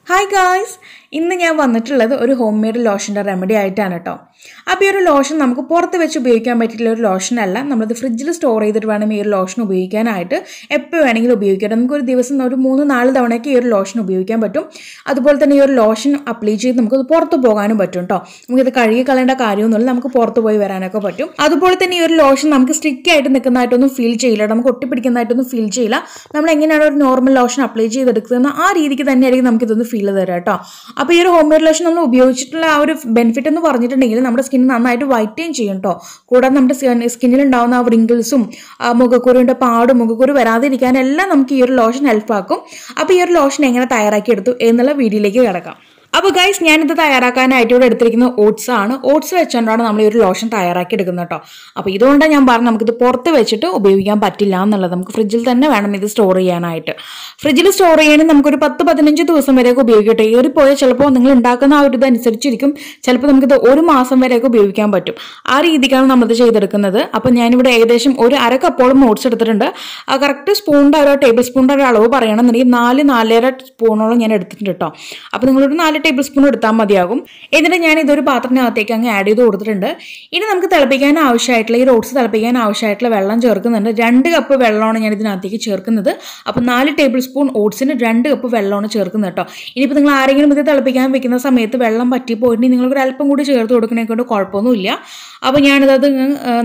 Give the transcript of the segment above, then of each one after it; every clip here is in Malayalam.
Hi guys, ഇന്ന് ഞാൻ വന്നിട്ടുള്ളത് ഒരു ഹോം മെയ്ഡ് ലോഷന്റെ റെമഡി ആയിട്ടാണ് ട്ടോ. അപ്പോൾ ഈ ഒരു ലോഷൻ നമുക്ക് പുറത്ത് വെച്ച് ഉപയോഗിക്കാൻ പറ്റില്ല ഒരു ലോഷൻ അല്ല. നമ്മൾ ഇത് ഫ്രിഡ്ജിൽ സ്റ്റോർ ചെയ്തിട്ട് വേണം ഈ ഒരു ലോഷൻ ഉപയോഗിക്കാനായിട്ട്. എപ്പോൾ വേണമെങ്കിലും ഉപയോഗിക്കാം. നമുക്ക് ഒരു ദിവസം ഒരു 3-4 തവണയൊക്കെ ഈ ഒരു ലോഷൻ ഉപയോഗിക്കാൻ പറ്റും. അതുപോലെ തന്നെ ഈ ഒരു ലോഷൻ അപ്ലൈ ചെയ്ത് നമുക്ക് പുറത്ത് പോകാനും പറ്റും ട്ടോ. നമുക്ക് ഇത് കഴുകി കളയേണ്ട കാര്യമൊന്നുമില്ല. നമുക്ക് പുറത്ത് പോയി വരാനൊക്കെ പറ്റും. അതുപോലെ തന്നെ ഈ ഒരു ലോഷൻ നമുക്ക് സ്റ്റിക്കി ആയിട്ട് നിൽക്കുന്നതായിട്ടൊന്നും ഫീൽ ചെയ്യില്ല. നമുക്ക് ഒട്ടിപ്പിടിക്കുന്നതായിട്ടൊന്നും ഫീൽ ചെയ്യില്ല. നമ്മൾ എങ്ങനെയാണ് ഒരു നോർമൽ ലോഷൻ അപ്ലൈ ചെയ്തെടുക്കുന്നത് ആ രീതിക്ക് തന്നെയായിരിക്കും നമുക്ക് ഇതൊന്ന് ഫീൽ തരാം കേട്ടോ. അപ്പോൾ ഈ ഒരു ഹോം മെയ്ഡ് ലോഷൻ നമ്മൾ ഉപയോഗിച്ചിട്ടുള്ള ആ ഒരു ബെനിഫിറ്റ് എന്ന് പറഞ്ഞിട്ടുണ്ടെങ്കിൽ നമ്മുടെ സ്കിൻ നന്നായിട്ട് വൈറ്റൻ ചെയ്യും കേട്ടോ. കൂടാതെ നമ്മുടെ സ്കിന്നിൽ ഉണ്ടാകുന്ന ആ വ്രിങ്കിൾസും മുഖക്കുരുവിൻ്റെ പാടും മുഖക്കുരു വരാതിരിക്കാൻ എല്ലാം നമുക്ക് ഈ ഒരു ലോഷൻ ഹെൽപ്പ് ആക്കും. അപ്പോൾ ഈ ഒരു ലോഷൻ എങ്ങനെ തയ്യാറാക്കിയെടുത്തു എന്നുള്ള വീഡിയോയിലേക്ക് കിടക്കാം. അപ്പോൾ ഗൈസ് ഞാനിത് തയ്യാറാക്കാനായിട്ട് ഇവിടെ എടുത്തിരിക്കുന്നത് ഓട്സ് ആണ്. ഓട്സ് വെച്ചുകൊണ്ടാണ് നമ്മൾ ഈ ഒരു ലോഷൻ തയ്യാറാക്കി എടുക്കുന്നത് കേട്ടോ. അപ്പോൾ ഇതുകൊണ്ടാണ് ഞാൻ പറഞ്ഞു നമുക്കിത് പുറത്ത് വെച്ചിട്ട് ഉപയോഗിക്കാൻ പറ്റില്ല എന്നുള്ളത്. നമുക്ക് ഫ്രിഡ്ജിൽ തന്നെ വേണം ഇത് സ്റ്റോർ ചെയ്യാനായിട്ട്. ഫ്രിഡ്ജിൽ സ്റ്റോർ ചെയ്യണമെങ്കിൽ നമുക്കൊരു 10-15 ദിവസം വരെയൊക്കെ ഉപയോഗിക്കട്ടെ. ഏറിപ്പോയാൽ ചിലപ്പോൾ നിങ്ങൾ ഉണ്ടാക്കുന്ന ആ ഒരു ഇതനുസരിച്ചിരിക്കും. ചിലപ്പോൾ നമുക്കിത് 1 മാസം വരെയൊക്കെ ഉപയോഗിക്കാൻ പറ്റും. ആ രീതിക്കാണ് നമ്മളിത് ചെയ്തെടുക്കുന്നത്. അപ്പോൾ ഞാനിവിടെ ഏകദേശം ഒരു 1/2 കപ്പോളം ഓട്സ് എടുത്തിട്ടുണ്ട്. കറക്റ്റ് സ്പൂണിൻ്റെ ഒരു ടേബിൾ സ്പൂണിൻ്റെ ഒരു അളവ് പറയണമെന്നുണ്ടെങ്കിൽ 4-4.5 സ്പൂണോളം ഞാൻ എടുത്തിട്ടുണ്ട് കേട്ടോ. അപ്പോൾ നിങ്ങളൊരു 4 ടേബിൾ സ്പൂൺ എടുത്താൽ മതിയാകും. എന്നിട്ട് ഞാൻ ഇതൊരു പാത്രത്തിനകത്തേക്ക് അങ്ങ് ആഡ് ചെയ്ത് കൊടുത്തിട്ടുണ്ട്. ഇനി നമുക്ക് തിളപ്പിക്കാൻ ആവശ്യമായിട്ടുള്ള ഈ ഓട്സ് തിളപ്പിക്കാൻ ആവശ്യമായിട്ടുള്ള വെള്ളം ചേർക്കുന്നുണ്ട്. 2 കപ്പ് വെള്ളമാണ് ഞാൻ ഇതിനകത്തേക്ക് ചേർക്കുന്നത്. അപ്പോൾ 4 ടേബിൾ സ്പൂൺ ഓട്സിന് 2 കപ്പ് വെള്ളമാണ് ചേർക്കുന്നത് കേട്ടോ. ഇനിയിപ്പോൾ നിങ്ങൾ ആരെങ്കിലും ഇത് തിളപ്പിക്കാൻ വെക്കുന്ന സമയത്ത് വെള്ളം പറ്റിപ്പോയിട്ടുണ്ടെങ്കിൽ നിങ്ങൾക്ക് അല്പം കൂടി ചേർത്ത് കൊടുക്കണേ കൊണ്ട് കുഴപ്പമൊന്നുമില്ല. അപ്പോൾ ഞാനിത്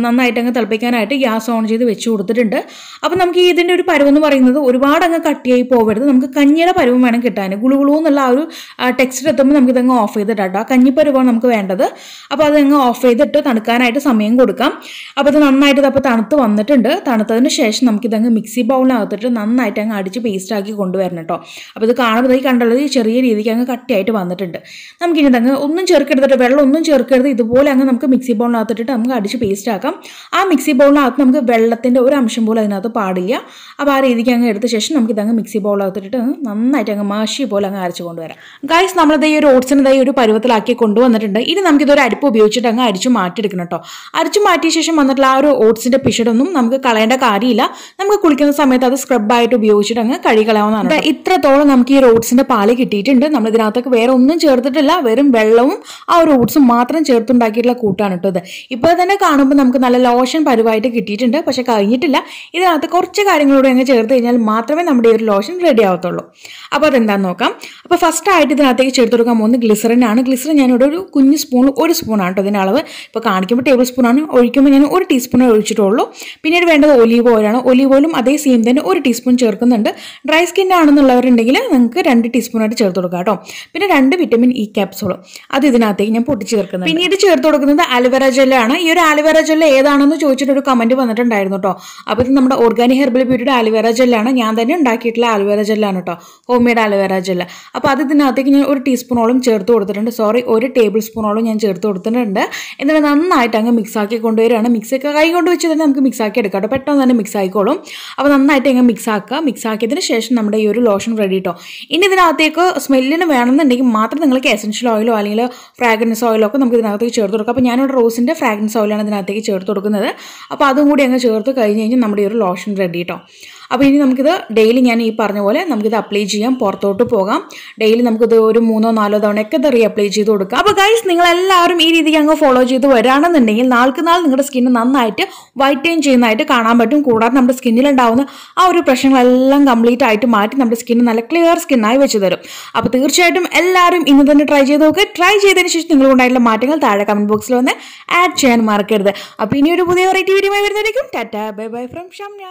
നന്നായിട്ട് അങ്ങ് തിളപ്പിക്കാനായിട്ട് ഗ്യാസ് ഓൺ ചെയ്ത് വെച്ച് കൊടുത്തിട്ടുണ്ട്. അപ്പോൾ നമുക്ക് ഇതിൻ്റെ ഒരു പരുവെന്ന് പറയുന്നത് ഒരുപാട് അങ്ങ് കട്ടിയായി പോകരുത്. നമുക്ക് കഞ്ഞിയുടെ പരുവം വേണം കിട്ടാൻ. ഗുളുഗുളു എന്നുള്ള ആ ഒരു ടെക്സ്ചർ എത്തുമ്പോൾ നമുക്കിതങ്ങ് ഓഫ് ചെയ്തിട്ടോ. കഞ്ഞിപ്പരുവാണ് നമുക്ക് വേണ്ടത്. അപ്പോൾ അതങ്ങ് ഓഫ് ചെയ്തിട്ട് തണുക്കാനായിട്ട് സമയം കൊടുക്കാം. അപ്പോൾ ഇത് നന്നായിട്ട് അപ്പോൾ തണുത്ത് വന്നിട്ടുണ്ട്. തണുത്തതിന് ശേഷം നമുക്കിതങ്ങ് മിക്സി ബൗളിനകത്തിട്ട് നന്നായിട്ട് അങ്ങ് അടിച്ച് പേസ്റ്റ് ആക്കി കൊണ്ടുവരണം കേട്ടോ. അപ്പോൾ ഇത് കാണുമ്പോൾ ഈ കണ്ടുള്ളത് ചെറിയ രീതിക്ക് അങ്ങ് കട്ടിയായിട്ട് വന്നിട്ടുണ്ട്. നമുക്കിനി ഇതങ്ങ് ഒന്നും ചേർക്കെടുത്തിട്ട് വെള്ളം ഒന്നും ചേർക്കരുത്. ഇതുപോലെ അങ്ങ് നമുക്ക് മിക്സി ബൗളിനകത്തിട്ട് നമുക്ക് അടിച്ച് പേസ്റ്റ് ആക്കാം. ആ മിക്സി ബൗളിനകത്ത് നമുക്ക് വെള്ളത്തിൻ്റെ ഒരു അംശം പോലും അതിനകത്ത് പാടില്ല. അപ്പോൾ ആ രീതിക്ക് അങ്ങ് എടുത്ത ശേഷം നമുക്കിതങ്ങ് മിക്സി ബൗളിനകത്തിട്ട് നന്നായിട്ട് അങ്ങ് മാഷി പോലെ അങ്ങ് അരച്ച് കൊണ്ടുവരാം. ഗൈസ് നമ്മളിത് ഈ ഒരു ഓട്സിന് ഒരു പരുവത്തിലാക്കി കൊണ്ടുവന്നിട്ടുണ്ട്. ഇനി നമുക്കിതൊരു അരിപ്പ് ഉപയോഗിച്ചിട്ട് അങ്ങ് അരിച്ചു മാറ്റിയെടുക്കണം കേട്ടോ. അരിച്ചു മാറ്റിയ ശേഷം വന്നിട്ടുള്ള ആ ഒരു ഓട്സിന്റെ പിഷടൊന്നും നമുക്ക് കളയേണ്ട കാര്യമില്ല. നമുക്ക് കുളിക്കുന്ന സമയത്ത് അത് സ്ക്രബായിട്ട് ഉപയോഗിച്ചിട്ട് അങ്ങ് കഴുകി കളയാവുന്നതാണ്. ഇത്രത്തോളം നമുക്ക് ഈ ഓട്സിന്റെ പാല് കിട്ടിയിട്ടുണ്ട്. നമ്മൾ ഇതിനകത്തൊക്കെ വേറെ ഒന്നും ചേർത്തിട്ടില്ല. വെറും വെള്ളവും ആ ഒരു ഓട്സും മാത്രം ചേർത്തുണ്ടാക്കിയിട്ടുള്ള കൂട്ടാണ് കേട്ടോ ഇത്. ഇപ്പോൾ തന്നെ കാണുമ്പോൾ നമുക്ക് നല്ല ലോഷൻ പരുവായിട്ട് കിട്ടിയിട്ടുണ്ട്. പക്ഷെ കഴിഞ്ഞിട്ടില്ല. ഇതിനകത്ത് കുറച്ച് കാര്യങ്ങളൂടെ അങ്ങ് ചേർത്ത് കഴിഞ്ഞാൽ മാത്രമേ നമ്മുടെ ഈ ഒരു ലോഷൻ റെഡി ആവത്തുള്ളൂ. അപ്പോൾ അതെന്താണെന്ന് നോക്കാം. അപ്പോൾ ഫസ്റ്റ് ആയിട്ട് ഇതിനകത്തേക്ക് ചേർത്ത് കൊടുക്കാൻ പോകുന്നത് ഗ്ലിസറിൻ ആണ്. ഗ്ലിസറിൻ ഞാനിവിടെ ഒരു കുഞ്ഞു സ്പൂൺ 1 സ്പൂണാണ് കേട്ടോ ഇതിൻ്റെ അളവ്. ഇപ്പോൾ കാണിക്കുമ്പോൾ ടേബിൾ സ്പൂണാണ്, ഒഴിക്കുമ്പോൾ ഞാൻ 1 ടീസ്പൂൺ ഒഴിച്ചിട്ടുള്ളൂ. പിന്നീട് വേണ്ടത് ഒലീവ് ഓയിലാണ്. ഒലീവ് ഓയിലും അതേ സെയിം തന്നെ 1 ടീസ്പൂൺ ചേർക്കുന്നുണ്ട്. ഡ്രൈ സ്കിൻ ആണെന്നുള്ളവരുണ്ടെങ്കിൽ നിങ്ങൾക്ക് 2 ടീസ്പൂണായിട്ട് ചേർത്ത് കൊടുക്കാം കേട്ടോ. പിന്നെ 2 വിറ്റമിൻ ഇ ക്യാപ്സൂളും അത് ഇതിനകത്തേക്ക് ഞാൻ പൊട്ടി ചേർക്കുന്നത്. പിന്നീട് ചേർത്ത് കൊടുക്കുന്നത് അലോവേറ ജെല്ലാണ്. ഈ ഒരു അലോവേറ ജെല്ല് ഏതാണെന്ന് ചോദിച്ചിട്ടൊരു കമന്റ് വന്നിട്ടുണ്ടായിരുന്നു കേട്ടോ. അപ്പോൾ ഇത് നമ്മുടെ ഓർഗാനിക് ഹെർബൽ ബ്യൂട്ടിയുടെ അലോവേറ ജെല്ലാണ്. ഞാൻ തന്നെ ഉണ്ടാക്കിയിട്ടുള്ള അലോവേറ ജെല്ലാണ് കേട്ടോ, ഹോം മെയ്ഡ് അലോവേറ ജെല്ല്. അപ്പോൾ അത് ഇതിനകത്തേക്ക് ഞാൻ 1 ടീസ്പൂണോളം ചേർത്ത് കൊടുത്തിട്ടുണ്ട്. 1 ടേബിൾ സ്പൂണോളം ഞാൻ ചേർത്ത് കൊടുത്തിട്ടുണ്ട്. എന്നിട്ട് നന്നായിട്ട് അങ്ങ് മിക്സ് ആക്കി കൊണ്ടുവരികയാണ്. മിക്സൊക്കെ കൈ കൊണ്ട് വെച്ച് തന്നെ നമുക്ക് മിക്സ് ആക്കി എടുക്കാം കേട്ടോ. പെട്ടെന്ന് തന്നെ മിക്സ് ആയിക്കോളും. അപ്പോൾ നന്നായിട്ട് അങ്ങ് മിക്സ് ആക്കുക. മിക്സ് ആക്കിയതിന് ശേഷം നമ്മുടെ ഈ ഒരു ലോഷൻ റെഡി കേട്ടോ. ഇനി ഇതിനകത്തേക്ക് സ്മെല്ലിന് വേണമെന്നുണ്ടെങ്കിൽ മാത്രം നിങ്ങൾക്ക് എസൻഷ്യൽ ഓയിലോ അല്ലെങ്കിൽ ഫ്രാഗ്രൻസ് ഓയിലോ ഒക്കെ നമുക്ക് ഇതിനകത്തേക്ക് ചേർത്ത് കൊടുക്കാം. അപ്പോൾ ഞാനിവിടെ റോസിൻ്റെ ഫ്രാഗ്രൻസ് ഓയിലാണ് ഇതിനകത്തേക്ക് ചേർത്ത് കൊടുക്കുന്നത്. അപ്പോൾ അതും കൂടി അങ്ങ് ചേർത്ത് കഴിഞ്ഞ് കഴിഞ്ഞാൽ നമ്മുടെ ഈ ഒരു ലോഷൻ റെഡി കേട്ടോ. അപ്പോൾ ഇനി നമുക്കിത് ഡെയിലി ഞാൻ ഈ പറഞ്ഞ പോലെ നമുക്കിത് അപ്ലൈ ചെയ്യാം. പുറത്തോട്ട് പോകാം. ഡെയിലി നമുക്കിത് ഒരു 3-4 തവണയൊക്കെ ഇത് റീഅപ്ലൈ ചെയ്ത് കൊടുക്കാം. അപ്പോൾ ഗൈസ് നിങ്ങളെല്ലാവരും ഈ രീതിക്ക് അങ്ങ് ഫോളോ ചെയ്ത് വരാണെന്നുണ്ടെങ്കിൽ നാൾക്ക് നാൾ നിങ്ങളുടെ സ്കിന്ന് നന്നായിട്ട് വൈറ്റൻ ചെയ്യുന്നതായിട്ട് കാണാൻ പറ്റും. കൂടാതെ നമ്മുടെ സ്കിന്നിലുണ്ടാവുന്ന ആ ഒരു പ്രശ്നങ്ങളെല്ലാം കംപ്ലീറ്റ് ആയിട്ട് മാറ്റി നമ്മുടെ സ്കിന്ന് നല്ല ക്ലിയർ സ്കിന്നായി വെച്ച് തരും. അപ്പോൾ തീർച്ചയായിട്ടും എല്ലാവരും ഇന്ന് തന്നെ ട്രൈ ചെയ്ത് നോക്കുക. ട്രൈ ചെയ്തതിന് ശേഷം നിങ്ങളുണ്ടായിട്ടുള്ള മാറ്റങ്ങൾ താഴെ കമന്റ് ബോക്സിൽ വന്ന് ആഡ് ചെയ്യാൻ മറക്കരുത്. അപ്പോൾ ഇനി ഒരു പുതിയ വെറൈറ്റി വീഡിയോ വരുന്നതായിരിക്കും. Tata bye bye from Shamna.